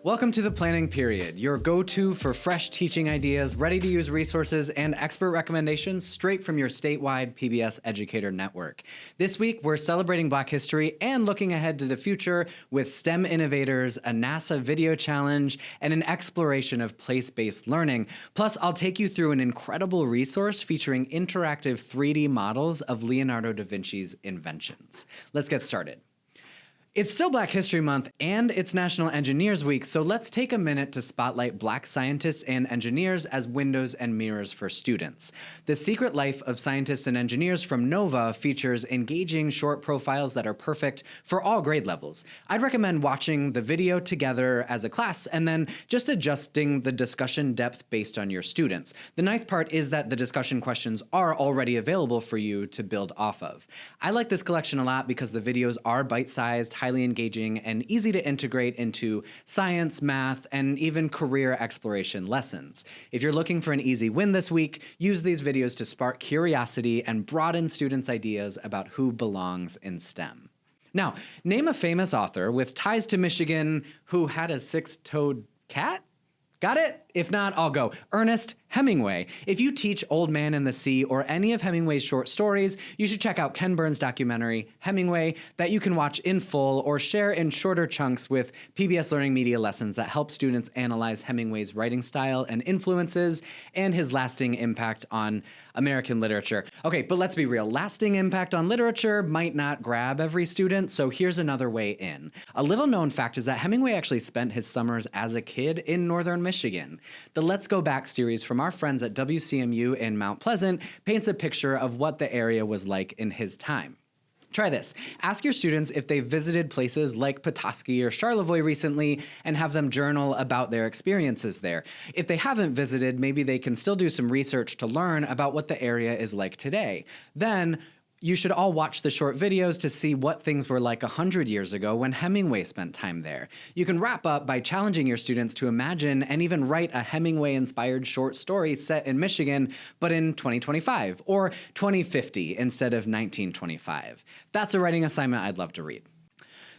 Welcome to The Planning Period, your go-to for fresh teaching ideas, ready-to-use resources, and expert recommendations straight from your statewide PBS educator network. This week, we're celebrating Black history and looking ahead to the future with STEM innovators, a NASA video challenge, and an exploration of place-based learning. Plus, I'll take you through an incredible resource featuring interactive 3D models of Leonardo da Vinci's inventions. Let's get started. It's still Black History Month, and it's National Engineers Week, so let's take a minute to spotlight Black scientists and engineers as windows and mirrors for students. The Secret Life of Scientists and Engineers from NOVA features engaging short profiles that are perfect for all grade levels. I'd recommend watching the video together as a class and then just adjusting the discussion depth based on your students. The nice part is that the discussion questions are already available for you to build off of. I like this collection a lot because the videos are bite-sized, highly engaging, and easy to integrate into science, math, and even career exploration lessons. If you're looking for an easy win this week, use these videos to spark curiosity and broaden students' ideas about who belongs in STEM. Now, name a famous author with ties to Michigan who had a six-toed cat? Got it? If not, I'll go. Ernest Hemingway. If you teach Old Man in the Sea or any of Hemingway's short stories, you should check out Ken Burns' documentary, Hemingway, that you can watch in full or share in shorter chunks with PBS Learning Media lessons that help students analyze Hemingway's writing style and influences and his lasting impact on American literature. Okay, but let's be real. Lasting impact on literature might not grab every student, so here's another way in. A little known fact is that Hemingway actually spent his summers as a kid in northern Michigan. The Let's Go Back series from our friends at WCMU in Mount Pleasant paints a picture of what the area was like in his time. Try this. Ask your students if they've visited places like Petoskey or Charlevoix recently and have them journal about their experiences there. If they haven't visited, maybe they can still do some research to learn about what the area is like today. Then, you should all watch the short videos to see what things were like 100 years ago when Hemingway spent time there. You can wrap up by challenging your students to imagine and even write a Hemingway-inspired short story set in Michigan, but in 2025, or 2050 instead of 1925. That's a writing assignment I'd love to read.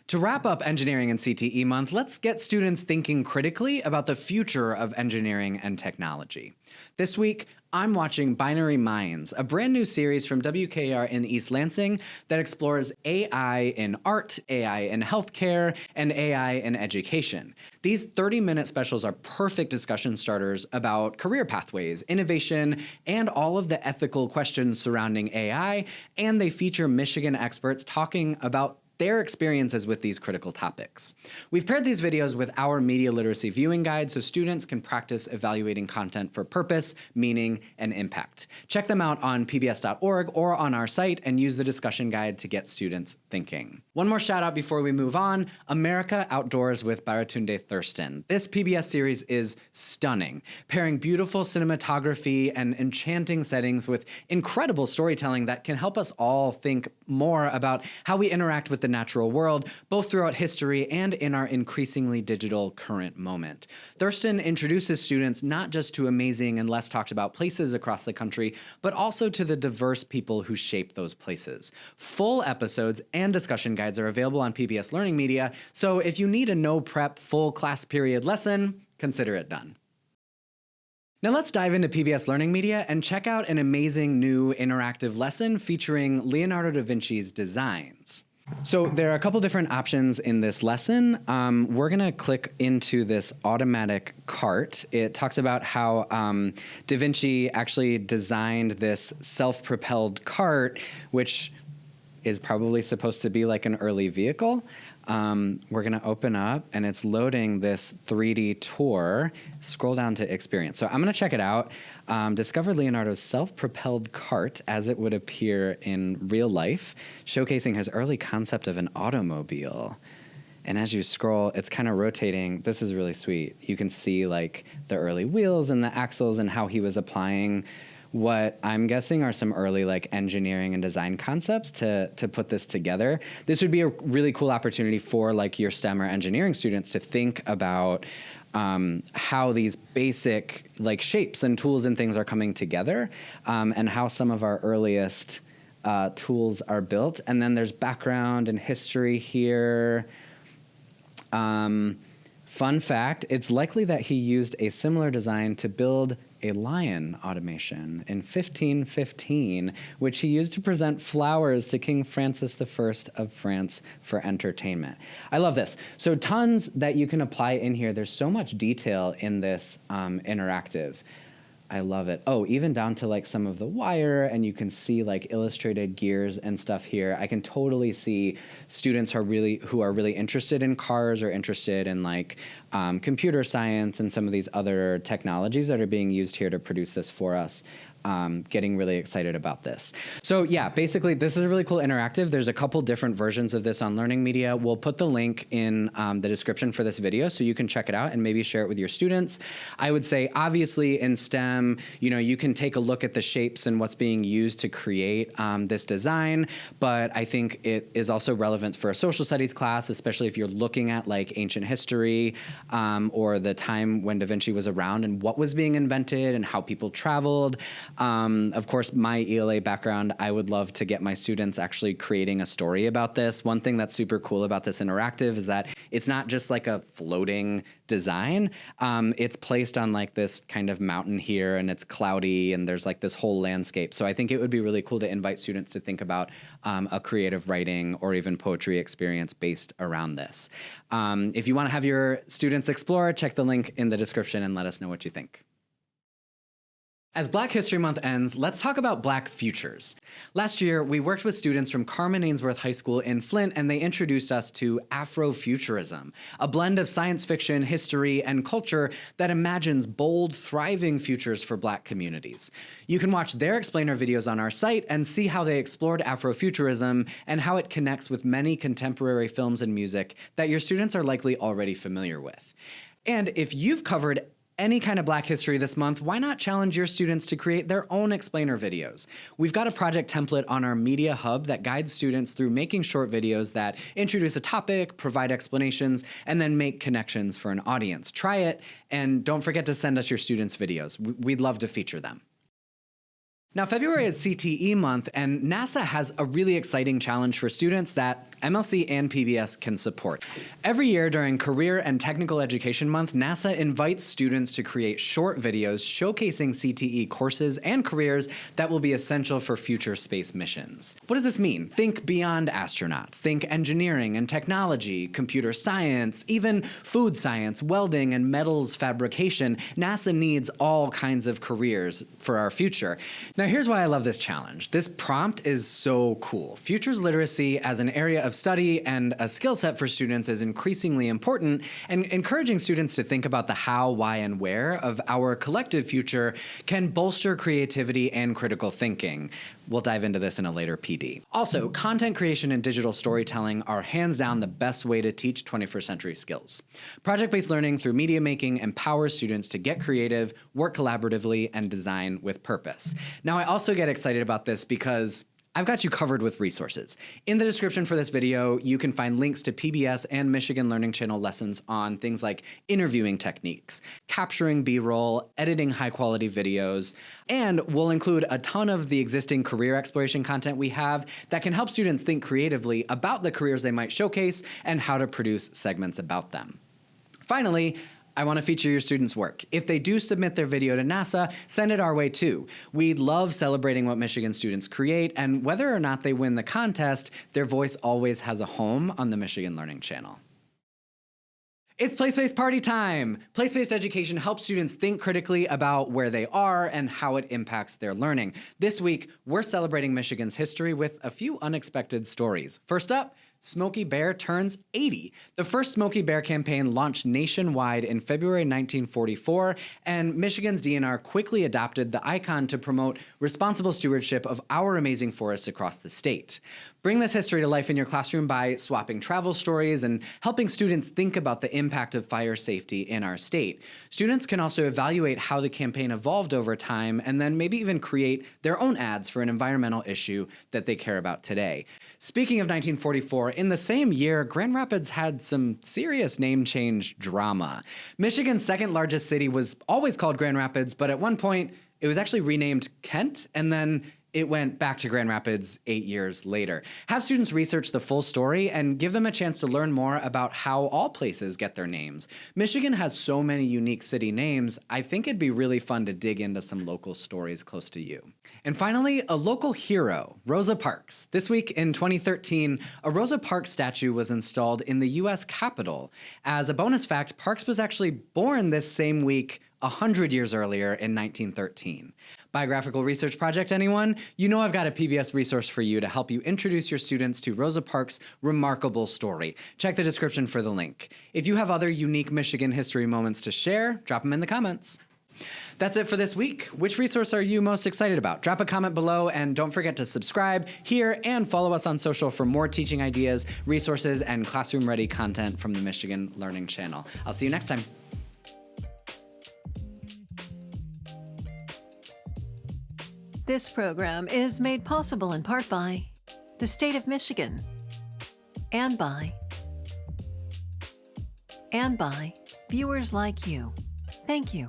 To wrap up Engineering and CTE Month, let's get students thinking critically about the future of engineering and technology. This week, I'm watching Binary Minds, a brand new series from WKR in East Lansing that explores AI in art, AI in healthcare, and AI in education. These 30-minute specials are perfect discussion starters about career pathways, innovation, and all of the ethical questions surrounding AI, and they feature Michigan experts talking about their experiences with these critical topics. We've paired these videos with our media literacy viewing guide so students can practice evaluating content for purpose, meaning, and impact. Check them out on pbs.org or on our site and use the discussion guide to get students thinking. One more shout out before we move on, America Outdoors with Baratunde Thurston. This PBS series is stunning, pairing beautiful cinematography and enchanting settings with incredible storytelling that can help us all think more about how we interact with the natural world, both throughout history and in our increasingly digital current moment. Thurston introduces students not just to amazing and less talked about places across the country, but also to the diverse people who shape those places. Full episodes and discussion guides are available on PBS Learning Media, so if you need a no-prep full class period lesson, consider it done. Now let's dive into PBS Learning Media and check out an amazing new interactive lesson featuring Leonardo da Vinci's designs. So there are a couple different options in this lesson. We're going to click into this automatic cart. It talks about how Da Vinci actually designed this self-propelled cart, which is probably supposed to be like an early vehicle. We're going to open up, and it's loading this 3D tour. Scroll down to experience. So I'm going to check it out. Discover Leonardo's self-propelled cart as it would appear in real life, showcasing his early concept of an automobile. And as you scroll, it's kind of rotating. This is really sweet. You can see like the early wheels and the axles and how he was applying what I'm guessing are some early like engineering and design concepts to put this together. This would be a really cool opportunity for like your STEM or engineering students to think about how these basic like shapes and tools and things are coming together, and how some of our earliest tools are built. And then there's background and history here. Fun fact, it's likely that he used a similar design to build a lion automation in 1515, which he used to present flowers to King Francis I of France for entertainment. I love this. So tons that you can apply in here. There's so much detail in this interactive. I love it. Oh, even down to like some of the wire, and you can see like illustrated gears and stuff here. I can totally see students who are really interested in cars or interested in like computer science and some of these other technologies that are being used here to produce this for us. Getting really excited about this. So yeah, basically this is a really cool interactive. There's a couple different versions of this on Learning Media. We'll put the link in the description for this video so you can check it out and maybe share it with your students. I would say obviously in STEM, you can take a look at the shapes and what's being used to create this design, but I think it is also relevant for a social studies class, especially if you're looking at like ancient history or the time when Da Vinci was around and what was being invented and how people traveled. Of course, my ELA background, I would love to get my students actually creating a story about this. One thing that's super cool about this interactive is that it's not just like a floating design. It's placed on like this kind of mountain here, and it's cloudy, and there's like this whole landscape. So I think it would be really cool to invite students to think about a creative writing or even poetry experience based around this. If you want to have your students explore, check the link in the description and let us know what you think. As Black History Month ends, let's talk about Black futures. Last year, we worked with students from Carman Ainsworth High School in Flint, and they introduced us to Afrofuturism, a blend of science fiction, history, and culture that imagines bold, thriving futures for Black communities. You can watch their explainer videos on our site and see how they explored Afrofuturism and how it connects with many contemporary films and music that your students are likely already familiar with. And if you've covered any kind of Black history this month, why not challenge your students to create their own explainer videos? We've got a project template on our Media Hub that guides students through making short videos that introduce a topic, provide explanations, and then make connections for an audience. Try it, and don't forget to send us your students' videos. We'd love to feature them. Now, February is CTE month, and NASA has a really exciting challenge for students that MLC and PBS can support. Every year during Career and Technical Education Month, NASA invites students to create short videos showcasing CTE courses and careers that will be essential for future space missions. What does this mean? Think beyond astronauts. Think engineering and technology, computer science, even food science, welding, and metals fabrication. NASA needs all kinds of careers for our future. Now, here's why I love this challenge. This prompt is so cool. Futures literacy as an area of study and a skill set for students is increasingly important, and encouraging students to think about the how, why, and where of our collective future can bolster creativity and critical thinking. We'll dive into this in a later PD. Also, content creation and digital storytelling are hands down the best way to teach 21st century skills. Project-based learning through media making empowers students to get creative, work collaboratively, and design with purpose. Now, I also get excited about this because I've got you covered with resources. In the description for this video, you can find links to PBS and Michigan Learning Channel lessons on things like interviewing techniques, capturing B-roll, editing high-quality videos, and we'll include a ton of the existing career exploration content we have that can help students think creatively about the careers they might showcase and how to produce segments about them. Finally, I want to feature your students' work. If they do submit their video to NASA, send it our way too. We love celebrating what Michigan students create, and whether or not they win the contest, their voice always has a home on the Michigan Learning Channel. It's place-based party time! Place-based education helps students think critically about where they are and how it impacts their learning. This week, we're celebrating Michigan's history with a few unexpected stories. First up, Smokey Bear turns 80. The first Smokey Bear campaign launched nationwide in February 1944, and Michigan's DNR quickly adopted the icon to promote responsible stewardship of our amazing forests across the state. Bring this history to life in your classroom by swapping travel stories and helping students think about the impact of fire safety in our state. Students can also evaluate how the campaign evolved over time and then maybe even create their own ads for an environmental issue that they care about today. Speaking of 1944, in the same year, Grand Rapids had some serious name change drama. Michigan's second largest city was always called Grand Rapids, but at one point, it was actually renamed Kent, and then it went back to Grand Rapids 8 years later. Have students research the full story and give them a chance to learn more about how all places get their names. Michigan has so many unique city names, I think it'd be really fun to dig into some local stories close to you. And finally, a local hero, Rosa Parks. This week in 2013, a Rosa Parks statue was installed in the US Capitol. As a bonus fact, Parks was actually born this same week 100 years earlier in 1913. Biographical research project, anyone? You know I've got a PBS resource for you to help you introduce your students to Rosa Parks' remarkable story. Check the description for the link. If you have other unique Michigan history moments to share, drop them in the comments. That's it for this week. Which resource are you most excited about? Drop a comment below and don't forget to subscribe here and follow us on social for more teaching ideas, resources, and classroom-ready content from the Michigan Learning Channel. I'll see you next time. This program is made possible in part by the state of Michigan and by viewers like you. Thank you.